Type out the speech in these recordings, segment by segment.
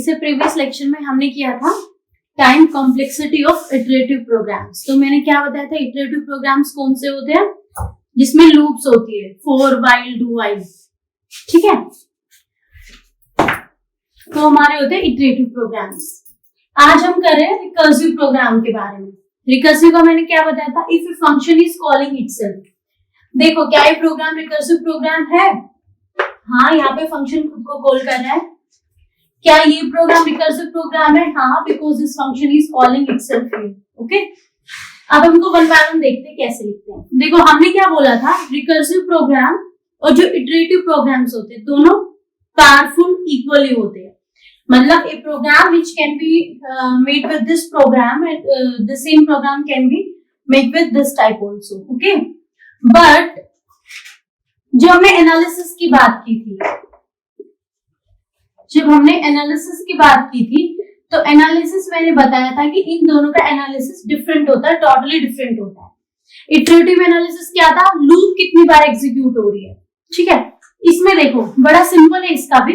इससे previous lecture में हमने किया था time complexity of iterative programs. तो मैंने क्या बताया था, इटरेटिव प्रोग्राम्स कौन से होते हैं, जिसमें लूप्स होती है, फॉर, व्हाइल, डू व्हाइल, ठीक है, तो हमारे होते हैं इटरेटिव प्रोग्राम्स। आज हम कर रहे हैं रिकर्सिव प्रोग्राम के बारे में। रिकर्सिव का मैंने क्या बताया था, if a function is calling itself. देखो क्या ये प्रोग्राम रिकर्सिव प्रोग्राम है, हाँ यहाँ पे फंक्शन खुद को कॉल कर रहा है। क्या ये प्रोग्राम रिकर्सिव प्रोग्राम है, हाँ, because this function is calling itself here, okay. अब हमको वन बाय वन देखते हैं कैसे लिखते हैं। देखो हमने क्या बोला था, रिकर्सिव प्रोग्राम और जो इटरेटिव प्रोग्राम्स होते हैं दोनों पावरफुल इक्वली होते हैं। मतलब a program which can be made with this program and the same program can be made with this type also, okay. But जब हमने एनालिसिस की बात की थी, तो एनालिसिस मैंने बताया था कि इन दोनों का एनालिसिस डिफरेंट होता है, टोटली डिफरेंट होता है। इटरेटिव एनालिसिस क्या था, लूप कितनी बार एग्जीक्यूट हो रही है, ठीक है। इसमें देखो बड़ा सिंपल है इसका भी।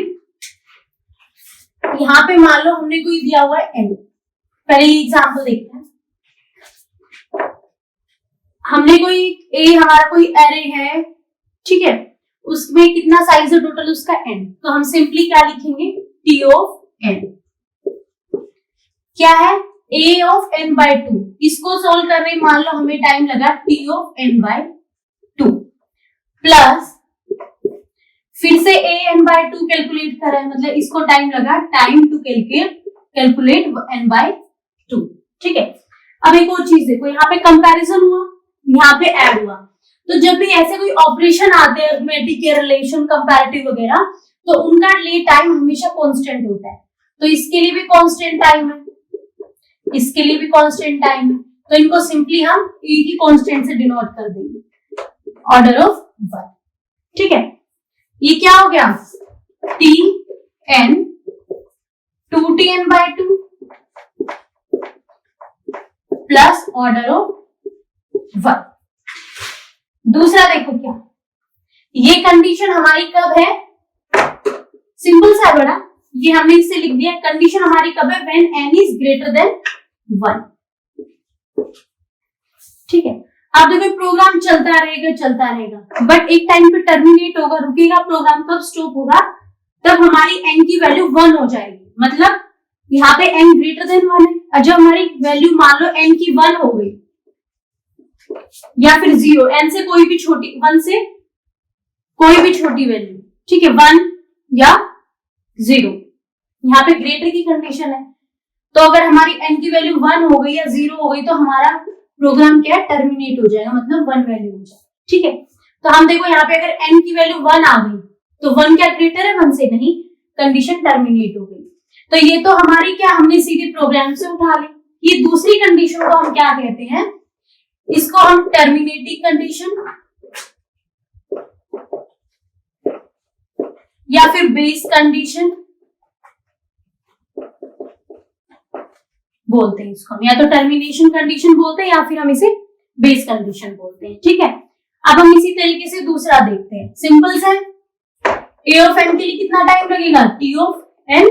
यहाँ पे मान लो हमने कोई दिया हुआ है n, पहले एग्जांपल देखते हैं। हमने हमारा कोई एरे है, ठीक है, उसमें कितना साइज है टोटल उसका n, तो हम सिंपली क्या लिखेंगे, t ऑफ n। क्या है, a ऑफ n by 2। इसको सोल्व करने में मान लो हमें टाइम लगा t of n by 2 plus फिर से a n by 2 कैलकुलेट कर रहे हैं, मतलब इसको टाइम लगा time to calculate n by 2, ठीक है। अब एक और चीज देखो, यहाँ पे कंपैरिजन हुआ, यहाँ पे ऐड हुआ। तो जब भी ऐसे कोई ऑपरेशन आते हैं, अरिथमेटिक या रिलेशन, कंपैरेटिव वगैरह, तो उनका लिए टाइम हमेशा कांस्टेंट होता है। तो इसके लिए भी कांस्टेंट टाइम है, इसके लिए भी कांस्टेंट टाइम है, तो इनको सिंपली हम एक ही कांस्टेंट से डिनोट कर देंगे, ऑर्डर ऑफ 1, ठीक है। ये क्या हो गया, t n 2tn by 2 plus order of 1। दूसरा देखो क्या, ये कंडीशन हमारी कब है, सिंपल सा बड़ा, ये हमने इसे लिख दिया, कंडीशन हमारी कब है, when n is greater than 1, ठीक है। अब देखो प्रोग्राम चलता रहेगा, बट एक टाइम पे टर्मिनेट होगा, रुकेगा प्रोग्राम, कब स्टॉप होगा, तब हमारी n की वैल्यू 1 हो जाएगी। मतलब यहाँ पे n ग्रेटर देन 1 है, और जब हमारी वैल्यू मान लो n की 1 हो गई या फिर 0, n से कोई भी छोटी, 1 से कोई भी छोटी वैल्यू, ठीक है, 1 या 0, यहाँ पे ग्रेटर की कंडीशन है। तो अगर हमारी n की वैल्यू 1 हो गई या 0 हो गई तो हमारा प्रोग्राम क्या है, टर्मिनेट हो जाएगा, मतलब 1 वैल्यू हो जाएगा, ठीक है। तो हम देखो यहाँ पे अगर n की वैल्यू 1 आ गई तो 1 क्या ग्रेटर है 1 से, नहीं, कंडीशन टर्मिनेट हो गई। तो ये तो हमारी क्या, हमने सीधे प्रोग्राम से उठा ली। ये दूसरी कंडीशन को हम क्या कहते हैं, इसको हम टर्मिनेटिंग कंडीशन या फिर बेस कंडीशन बोलते हैं। इसको हम या तो टर्मिनेशन कंडीशन बोलते हैं या फिर हम इसे बेस कंडीशन बोलते हैं, ठीक है। अब हम इसी तरीके से दूसरा देखते हैं, सिंपल सा, a ऑफ n के लिए कितना टाइम लगेगा, t ऑफ n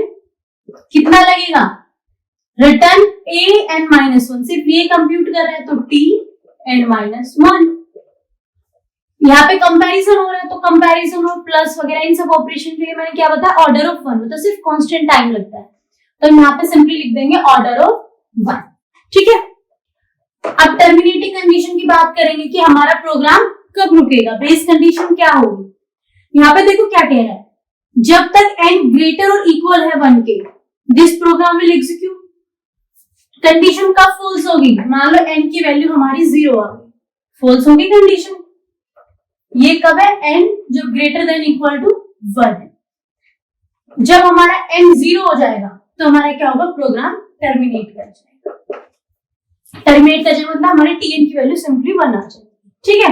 कितना लगेगा, रिटर्न a n minus 1, सिर्फ ये कंप्यूट कर रहे हैं तो t n minus 1। यहाँ पे कंपैरिजन हो रहा है तो कंपैरिजन और प्लस वगैरह इन सब ऑपरेशन के लिए मैंने क्या बताया, ऑर्डर ऑफ 1, मतलब सिर्फ कांस्टेंट टाइम लगता है, तो यहाँ पे सिंपली लिख देंगे ऑर्डर ऑफ 1, ठीक है। अब टर्मिनेटिंग कंडीशन की बात करेंगे कि हमारा प्रोग्राम कब रुकेगा, बेस कंडीशन क्या होगी। यहाँ पे देखो क्या कह रहा है, जब तक n ग्रेटर और इक्वल है 1 के, this program will execute. Condition कब फॉल्स होगी, मान लो n की वैल्यू हमारी 0 आ गई, फॉल्स होगी कंडीशन। ये कब है, n जो ग्रेटर देन इक्वल टू 1 है। जब हमारा n 0 हो जाएगा तो हमारा क्या होगा, प्रोग्राम टर्मिनेट कर जाएगा। टर्मिनेट कर जाएगा मतलब हमारे tn की वैल्यू सिंपली 1 आ जाएगी, ठीक है।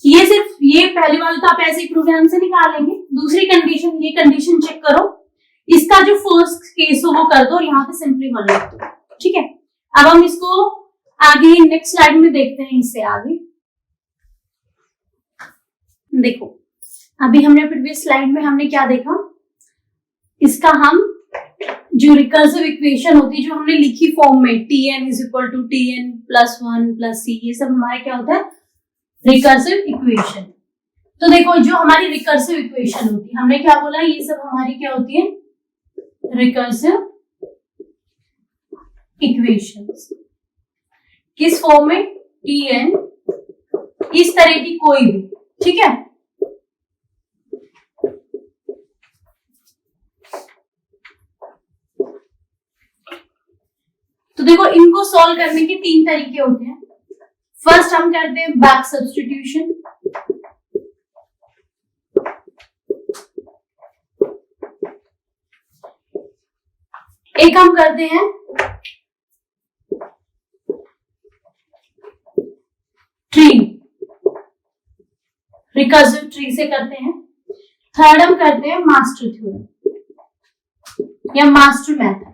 ये सिर्फ ये पहली वाली तो आप ऐसे प्रोग्राम से निकालेंगे। दूसरी कंडीशन, ये कंडीशन चेक करो, इसका जो फर्स्ट केस हो वो कर दो, यहाँ पे सिंपली 1 रख दो, ठीक है। अब हम इसको आगे नेक्स्ट स्लाइड में देखते हैं, इससे आगे देखो, अभी हमने प्रीवियस स्लाइड में हमने क्या देखा, इसका हम जो रिकर्सिव इक्वेशन होती है जो हमने लिखी फॉर्म में tn is equal to tn plus 1 plus c, ये सब हमारा क्या होता है, रिकर्सिव इक्वेशन। तो देखो जो हमारी रिकर्सिव इक्वेशन होती है, हमने क्या बोला, ये सब हमारी क्या होती है, रिकर्सिव इक्वेशंस। किस फॉर्म में, tn, इस तरह की कोई भी, ठीक है। तो देखो इनको सॉल्व करने के 3 तरीके होते हैं। फर्स्ट हम करते हैं बैक सब्स्टिट्यूशन, एक हम करते हैं ट्री, रिकर्सिव ट्री से करते हैं। थर्ड हम करते हैं मास्टर थ्योरम या मास्टर मेथड।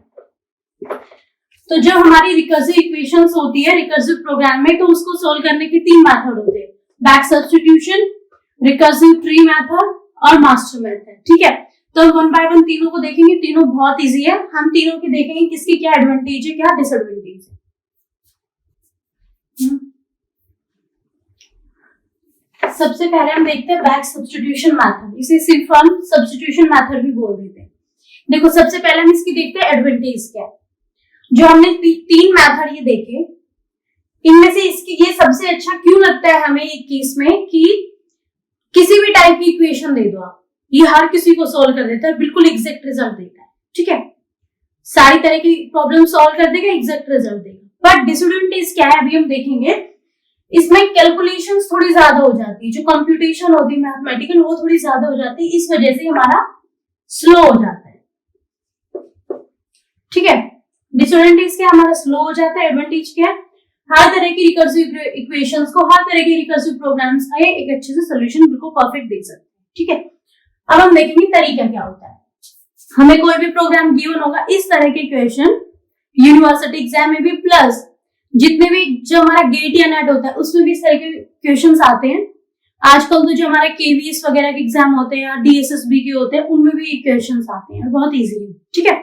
तो जो हमारी रिकर्सिव इक्वेशंस होती है रिकर्सिव प्रोग्राम में, तो उसको सोल्व करने के 3 मेथड होते हैं, back substitution, recursive tree method और मास्टर मेथड, ठीक है। तो वन बाय वन तीनों को देखेंगे, तीनों बहुत इजी है। हम तीनों के देखेंगे किसकी क्या एडवांटेज है, क्या डिसएडवांटेज है। सबसे पहले हम देखते हैं बैक सब्स्टिट्यूशन मेथड, इसे सिंपल सब्स्टिट्यूशन मेथड भी बोल देते हैं। देखो सबसे पहले हम इसकी देखते हैं एडवांटेज क्या है। जो हमने 3 मेथड ये देखे, इनमें से इसकी ये सबसे अच्छा क्यों लगता है हमें एक केस में कि किसी भी टाइप की इक्वेशन दे दो आप, ये हर किसी को सॉल्व कर देता है, बिल्कुल एग्जैक्ट रिजल्ट देता है, ठीक है। सारी तरह की प्रॉब्लम सॉल्व कर देगा, एग्जैक्ट रिजल्ट देगा। बट डिसएडवांटेज क्या है, अभी हम देखेंगे। इसमें कैलकुलेशंस थोड़ी ज्यादा हो जाती है, जो कंप्यूटेशन होती है मैथमेटिकल, वो थोड़ी ज्यादा हो जाती है, इस वजह से हमारा स्लो हो जाता है, ठीक है। डिसएडवांटेज क्या, हमारा स्लो हो जाता है। एडवांटेज क्या है, हर तरह की रिकर्सिव इक्वेशंस को, हर तरह के रिकर्सिव प्रोग्राम्स का एक अच्छे से सोल्यूशन बिल्कुल परफेक्ट दे सकते हैं, ठीक है। अब हम देखेंगे तरीका क्या होता है। हमें कोई भी प्रोग्राम गिवन होगा, इस तरह के इक्वेशन यूनिवर्सिटी एग्जाम में भी, प्लस जितने भी जो हमारा गेट या नेट होता है उसमें भी इस तरह के क्वेश्चन आते हैं। आजकल तो जो हमारे केवीएस वगैरह के एग्जाम होते हैं या डीएसएसबी के होते हैं, उनमें भी क्वेश्चन आते हैं, बहुत इजी है, ठीक है।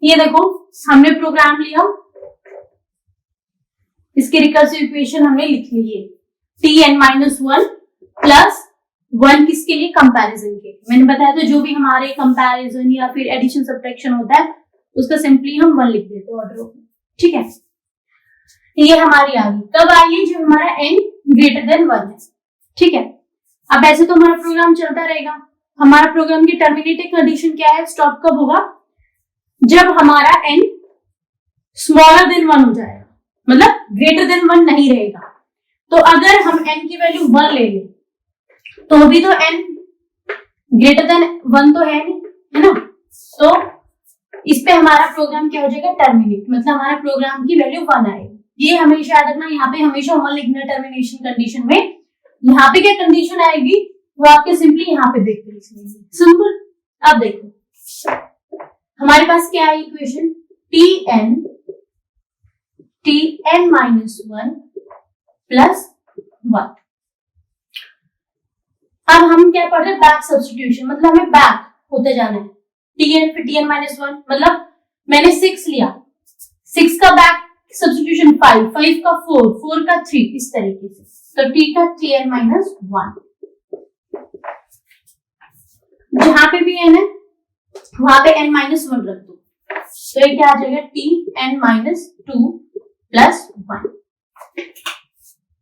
ये देखो हमने प्रोग्राम लिया, इसके रिकर्सिव इक्वेशन हमने लिख ली है, tn-1 प्लस 1 किसके लिए, कंपैरिजन के। मैंने बताया था जो भी हमारे कंपैरिजन या फिर एडिशन सब्ट्रैक्शन होता है उसका सिंपली हम 1 लिख देते हैं ऑर्डर में, ठीक है। ये हमारी आ गई, कब आई है, जब हमारा n ग्रेटर देन 1 है, ठीक है। अब ऐसे तो हमारा प्रोग्राम चलता रहेगा। हमारा प्रोग्राम की टर्मिनेटिंग कंडीशन क्या है, स्टॉप कब होगा, जब हमारा n स्मॉलर देन 1 हो जाएगा, मतलब ग्रेटर देन 1 नहीं रहेगा। तो अगर हम n की वैल्यू 1 ले लें तो भी तो n ग्रेटर देन 1 तो है नहीं, है ना। तो इस पे हमारा प्रोग्राम क्या हो जाएगा, टर्मिनेट, मतलब हमारा प्रोग्राम की वैल्यू 1 आएगी। ये हमेशा याद रखना, यहाँ पे हमेशा 1 लिखना टर्मिनेशन कंडीशन में। यहाँ पे क्या कंडीशन आएगी वो आपके सिंपली यहाँ पे देख के सिंपल। अब देखो हमारे पास क्या है इक्वेशन, tn-1 प्लस 1। अब हम क्या पढ़ रहे हैं, बैक सब्स्टिट्यूशन, मतलब हमें बैक होते जाना है। tn फिर tn-1, मतलब मैंने 6 लिया, 6 का बैक सब्स्टिट्यूशन 5, 5 का 4, 4 का 3, इस तरीके से। तो t का tn-1, जहां पे भी n है वहां पे n-1 रख दो, तो ये क्या आ जाएगा, tn-2 प्लस 1।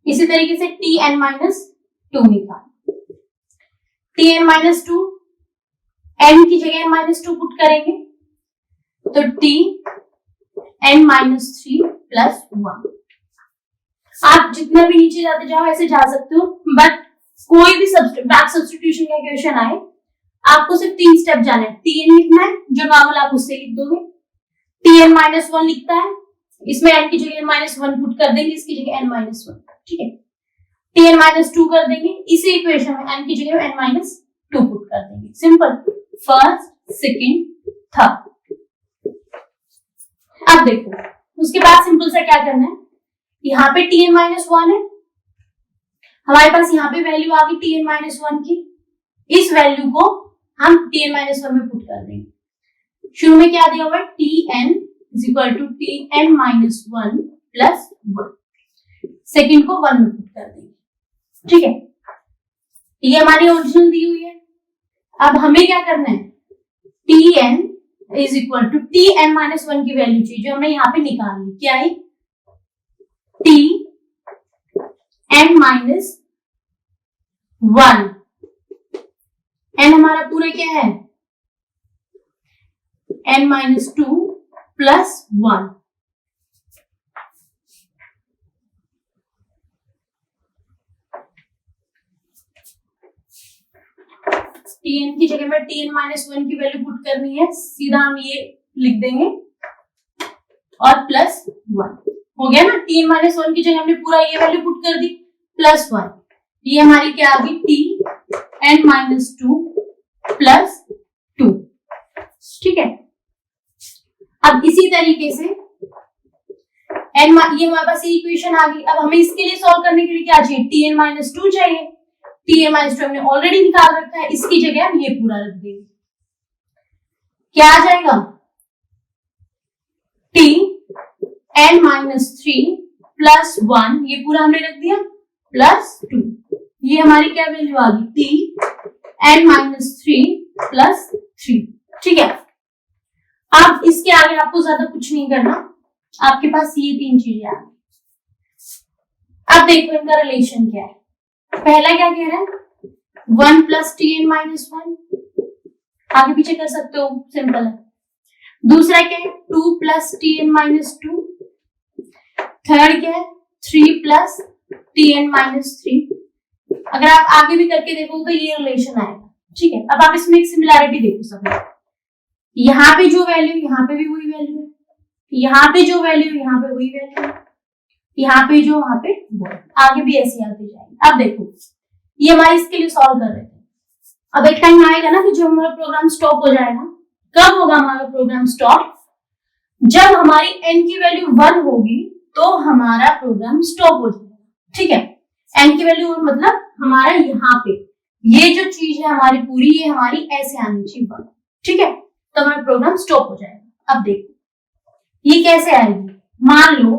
इसी तरीके से tn-2 निकाल, tn-2 n की जगह n-2 पुट करेंगे तो tn-3 प्लस 1। आप जितना भी नीचे जाते जाओ ऐसे जा सकते हो, बट कोई भी बैक सब्स्टिट्यूशन का क्वेश्चन आए आपको सिर्फ 3 स्टेप जाना है। tn लिखना है, जो नॉर्मल आप उससे लिख दोगे, tn-1 लिखता है, इसमें n की जगह n-1 पुट कर देंगे, इसकी जगह n-1, ठीक है। tn-2 कर देंगे, इसी इक्वेशन में n की जगह n-2 पुट कर देंगे, सिंपल। First, second, third. अब देखो उसके बाद सिंपल सा क्या करना है, यहाँ पे tn-1 है, हमारे पास यहाँ पे वैल्यू आ गई tn-1 की, इस वैल्यू को हम tn-1 में पुट कर देंगे। शुरू में क्या दिया हुआ है, tn is equal to tn minus 1 plus 1, second को 1 में पुट कर देंगे, ठीक है। ये हमारी ओरिजिनल दी हुई है। अब हमें क्या करना है, tn is equal to tn minus 1 की वैल्यू चाहिए जो हमने यहाँ पे निकाल ली, क्या है, tn माइनस 1, n हमारा पूरा क्या है, n माइनस 2 प्लस 1, tn की जगह में tn माइनस 1 की वैल्यू पुट करनी है, सीधा हम ये लिख देंगे और प्लस 1 हो गया ना। tn माइनस 1 की जगह हमने पूरा ये वैल्यू पुट कर दी प्लस 1, ये हमारी क्या आ गई, tn माइनस 2 प्लस 2, ठीक है। अब इसी तरीके से n ये हमारे पास ये इक्वेशन आ गई। अब हमें इसके लिए सॉल्व करने के लिए क्या चाहिए, tn माइनस 2 चाहिए, tn माइनस 2 हमने ऑलरेडी निकाल रखा है, इसकी जगह हम ये पूरा रख देंगे, क्या आ जाएगा, tn माइनस 3 प्लस 1, ये पूरा हमने रख दिया प्लस 2, ये हमारी क्या वैल्यू आ गई, tn माइनस 3 प्लस 3, ठीक है। अब इसके आगे आपको ज्यादा कुछ नहीं करना, आपके पास ये तीन चीजें आ गई। अब देखो इनका रिलेशन क्या है, पहला क्या कह रहा है, 1 प्लस tn माइनस 1, आगे पीछे कर सकते हो, सिंपल है। दूसरा क्या है, 2 प्लस tn माइनस 2, थर्ड क्या है, 3 प्लस tn माइनस 3। अगर आप आगे भी करके देखो तो ये रिलेशन आएगा, ठीक है। अब आप इसमें एक सिमिलैरिटी देखो सब, यहाँ पे जो वैल्यू यहाँ पे भी वही वैल्यू है, यहाँ पे जो वैल्यू यहाँ पे वही वैल्यू है, यहाँ पे जो वहां पे वो, आगे भी ऐसे आते जाएंगे। अब देखो ये हमारे इसके लिए सॉल्व कर रहे थे, अब एक टाइम आएगा ना कि जब हमारा प्रोग्राम स्टॉप हो जाएगा। कब होगा हमारा प्रोग्राम स्टॉप, जब हमारी n की वैल्यू 1 होगी तो हमारा प्रोग्राम स्टॉप हो जाएगा, ठीक है। n की वैल्यू मतलब हमारा यहाँ पे ये जो चीज है हमारी पूरी, ये हमारी ऐसे आनी चाहिए 1, ठीक है, तो हमारा प्रोग्राम स्टॉप हो जाएगा। अब देखो ये कैसे आएगी, मान लो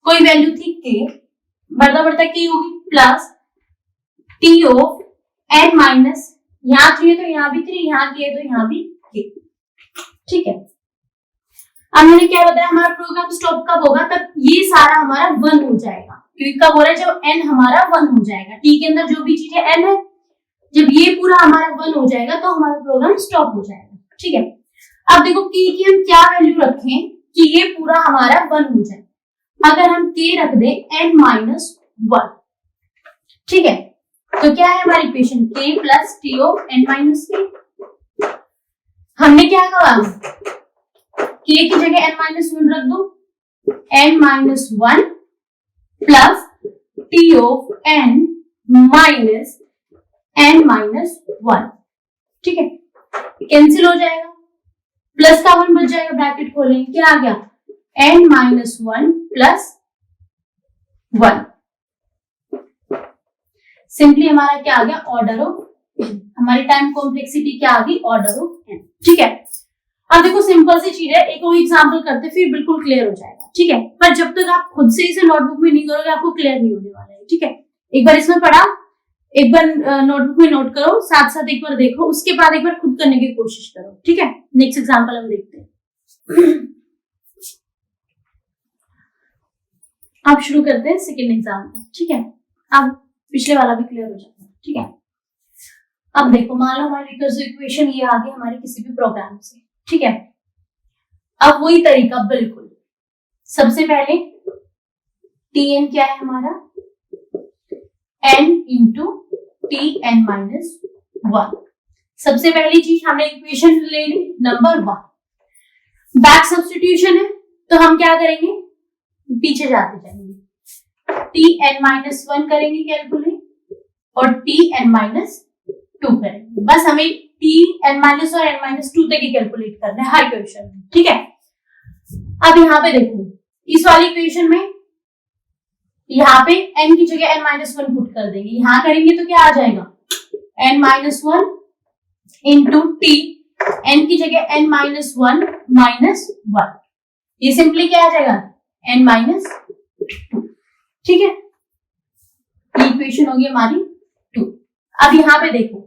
कोई वैल्यू थी k, बढ़ता बढ़ता k होगी plus t of n minus, यहाँ 3 है तो यहाँ भी 3, यहाँ k है तो यहाँ भी k, ठीक है। अब मैंने क्या बताया, हमारा प्रोग्राम स्टॉप कब होगा, तब ये सारा हमारा 1 हो जाएगा, क्योंकि कब हो रहा है, जब n हमारा 1 हो जाएगा, t के अंदर जो भी चीज है n है, जब ये पूरा हमारा 1 हो जाएगा तो हमारा प्रोग्राम स्टॉप हो जाएगा, ठीक है। अब देखो k की हम क्या वैल्यू रखें कि ये पूरा हमारा 1 हो जाए, अगर हम k रख दे n माइनस 1, ठीक है, तो क्या है हमारी equation, k plus t of n minus k। हमने क्या कहा, k की जगह n माइनस 1 रख दो, n minus 1 plus t of n minus n minus 1, ठीक है, कैंसिल हो जाएगा, प्लस का 1 बच जाएगा, ब्रैकेट खोलेंगे, क्या आ गया, n माइनस 1 प्लस 1, सिंपली हमारा क्या आ गया, ऑर्डर ऑफ n, हमारी टाइम कॉम्प्लेक्सिटी क्या आ गई, ऑर्डर ऑफ n, ठीक है। अब देखो सिंपल सी चीज है, एक और एग्जांपल करते फिर बिल्कुल क्लियर हो जाएगा, ठीक है। पर जब तक आप खुद से इसे नोटबुक में नहीं करोगे आपको क्लियर नहीं होने वाला है, ठीक है। एक बार इसमें पढ़ा, एक बार नोटबुक में नोट करो, साथ साथ एक बार देखो, उसके बाद एक बार खुद करने की कोशिश करो, ठीक है। नेक्स्ट एग्जांपल हम देखते हैं। अब शुरू करते हैं सेकेंड एग्जांपल, ठीक है। अब पिछले वाला भी क्लियर हो जाता है, ठीक है। अब देखो मान लो हमारी रिकर्सिव इक्वेशन ये आ गई हमारे किसी भी प्रोग्राम से, ठीक है। अब वही तरीका बिल्कुल, सबसे पहले tn क्या है हमारा, n इंटू tn माइनस 1, सबसे पहली चीज हमने इक्वेशन ले ली नंबर 1। बैक सब्स्टिट्यूशन है तो हम क्या करेंगे, पीछे जाते जाएंगे, tn माइनस 1 करेंगे कैलकुलेट और tn माइनस 2 करेंगे, बस हमें tn माइनस और n माइनस 2 तक ही कैलकुलेट करना है हर इक्वेशन में, ठीक है। अब यहाँ पे देखो इस वाली इक्वेशन में यहाँ पे n की जगह n माइनस 1 पुट कर देंगे, यहाँ करेंगे तो क्या आ जाएगा, n minus 1 into t n की जगह n minus one minus one, ये सिंपली क्या आ जाएगा n माइनस टू। ठीक है, ये इक्वेशन होगी हमारी 2। अब यहाँ पे देखो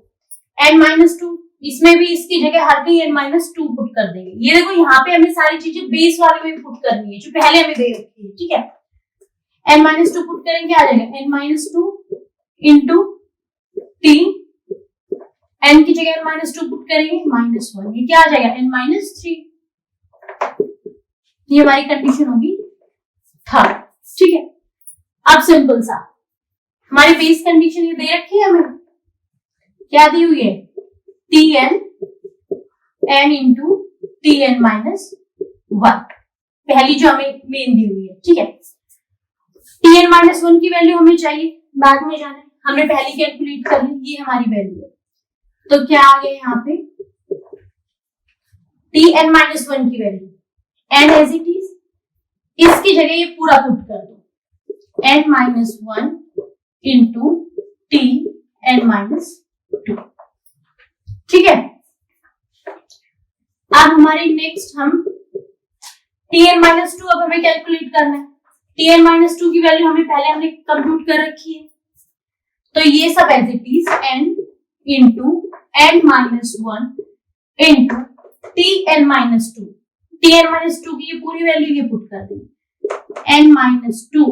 n माइनस टू, इसमें भी इसकी जगह हर कहीं n माइनस टू पुट कर देंगे। ये देखो यहाँ पे हमें सारी चीजें बेस वाले में पुट करनी है जो पहले हमें दे रखी है। ठीक है, n माइनस टू पुट करेंगे, आ जाएगा n minus two into t, n की जगह n माइनस टू पुट करेंगे माइनस वन, ये क्या आ जाएगा n माइनस थ्री। ये हमारी कंडीशन होगी थर्ड। ठीक है, अब सिंपल सा हमारी बेस कंडीशन ये दे रखी है, हमें क्या दी हुई है tn n into tn minus one, पहली जो हमें मेन दी हुई है। ठीक है, tn माइनस वन की वैल्यू हमें चाहिए, बाद में जाना है, हमने पहली कैलकुलेट कर ली, ये हमारी वैल्यू है। तो क्या आ गया यहाँ पे tn माइनस वन की value n as it is, इसकी जगह ये पूरा पुट कर दो n minus one into T n minus two. ठीक है, अब हमारी नेक्स्ट हम tn माइनस टू अब हमें कैलकुलेट करना है। tn माइनस टू की वैल्यू हमें पहले हमने कंप्यूट कर रखी है, तो ये सब as it is n into n minus one into tn minus two, tn minus two की ये पूरी वैल्यू ये पुट कर देंगे n minus two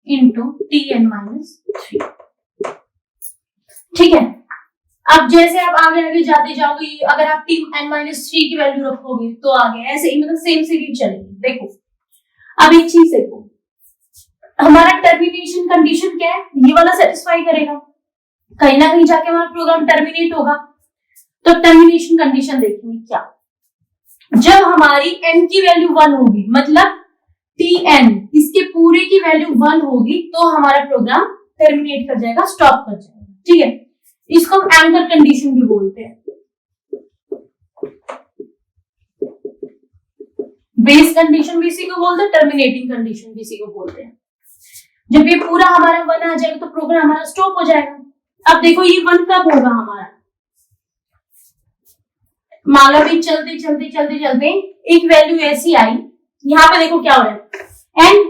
into tn minus three. ठीक है, अब जैसे आप आगे आगे जाते जाओगे, अगर आप n माइनस थ्री की वैल्यू रखोगे तो आगे ऐसे ही मतलब सेम सीरीज चलेगी। देखो अब एक चीज देखो, हमारा टर्मिनेशन कंडीशन क्या है, ये वाला सेटिस्फाई करेगा, कहीं ना कहीं जाके हमारा प्रोग्राम टर्मिनेट होगा। तो टर्मिनेशन कंडीशन देखेंगे क्या, जब हमारी n की वैल्यू वन होगी, मतलब tn इसके पूरे की वैल्यू वन होगी, तो हमारा प्रोग्राम टर्मिनेट कर जाएगा, स्टॉप कर जाएगा। ठीक है, इसको हम एंकर कंडीशन भी बोलते हैं। बेस कंडीशन भी इसी को बोलते हैं, टर्मिनेटिंग कंडीशन भी इसी को बोलते हैं। जब ये पूरा हमारा वन आ जाएगा तो प्रोग्राम हमारा स्टॉप हो जाएगा। अब देखो ये वन कब होगा हमारा, मान लो भी चलते चलते चलते चलते एक वैल्यू ऐसी आई, यहाँ पे देखो क्या हो रहा है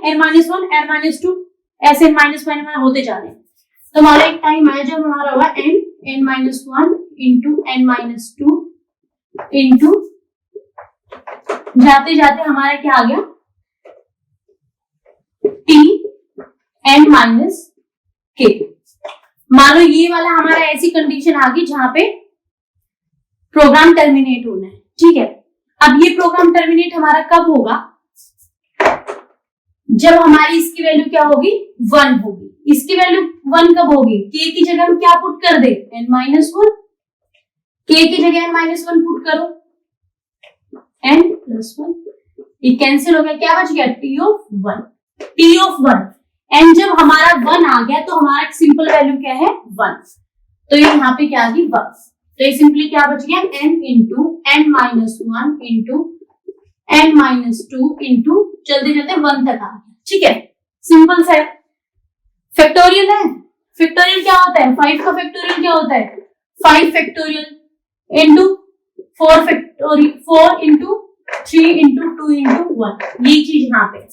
n minus one n minus to ऐसे n माइनस वन होते जा रहे हैं। तो हमारा एक टाइम आया जब हमारा हुआ n minus one into n minus two into जाते जाते हमारा क्या आ गया t n माइनस k। मान लो ये वाला हमारा ऐसी कंडीशन आ गई जहां पे प्रोग्राम टर्मिनेट होना है। ठीक है, अब ये प्रोग्राम टर्मिनेट हमारा कब होगा, जब हमारी इसकी वैल्यू क्या होगी वन होगी। इसकी वैल्यू वन कब होगी, k की जगह हम क्या पुट कर दे n माइनस वन, k की जगह n माइनस वन पुट करो n प्लस वन, ये कैंसिल हो गया, क्या बच गया t of one. t of one and जब हमारा वन आ गया तो हमारा सिंपल वैल्यू क्या है वन, तो ये यहाँ पे क्या आ गई वन, तो ये सिंपली क्या बच गया n into n minus one into n minus two into चलते चलते वन तक आ गया। ठीक है, सिंपल सा है। फैक्टोरियल है, फैक्टोरियल क्या होता है, 5 का फैक्टोरियल क्या होता है 5 factorial into 4 factorial, 4 into 3 into 2 into 1, ये चीज यहाँ पे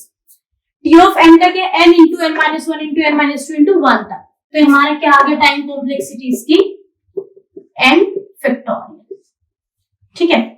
t ऑफ n का क्या n into n minus one into n minus two into 1 तक, तो हमारा क्या आ गया टाइम कॉम्प्लेक्सिटी इसकी n फैक्टोरियल। ठीक है,